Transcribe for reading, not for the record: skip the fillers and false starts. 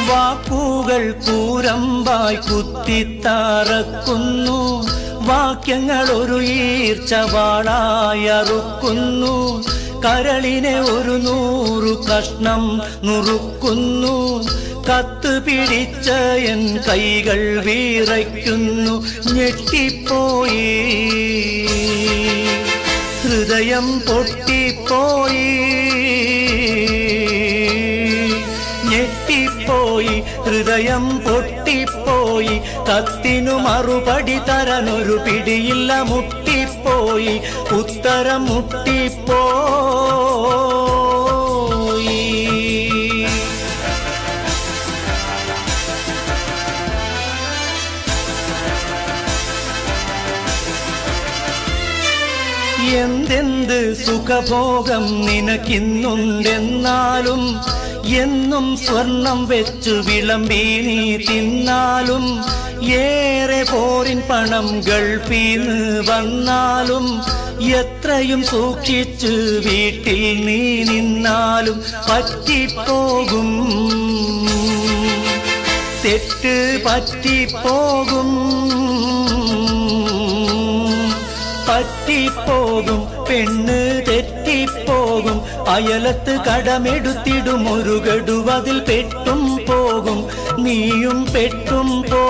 വാക്കുകൾ കൂരമ്പായി കുത്തിത്തറക്കുന്നു, വാക്യങ്ങൾ ഒരു ഈർച്ചവാളായറുക്കുന്നു, കരളിനെ ഒരു 100 കഷ്ണം നുറുക്കുന്നു. കത്ത് പിടിച്ച എൻ കൈകൾ വിറയ്ക്കുന്നു, ഞെട്ടിപ്പോയി ഹൃദയം പൊട്ടിപ്പോയി, ഞെട്ടിപ്പോയി ഹൃദയം പൊട്ടിപ്പോയി. കത്തിനു മറുപടി തരാനൊരു പിടിയില്ല, മുട്ടിപ്പോയി ഉത്തരം മുട്ടിപ്പോയി. എന്തെന്ത് സുഖഭോഗം നിനക്കിന്നുണ്ടെന്നാലും, എന്നും സ്വർണം വെച്ചു വിളമ്പി നീ തിന്നാലും, ഏറെ പോരിൻ പണം ഗൾഫീന്ന് വന്നാലും, എത്രയും സൂക്ഷിച്ച് വീട്ടിൽ നീ നിന്നാലും പറ്റിപ്പോകും, തെറ്റ് പറ്റിപ്പോകും, പറ്റിപ്പോകും, പെണ്ണ് തെറ്റിപ്പോകും. അയലത്ത് കടമെടുത്തിടും ഒരു ഗഡു, അതിൽ പെട്ടും പോകും, നീയും പെട്ടും പോ.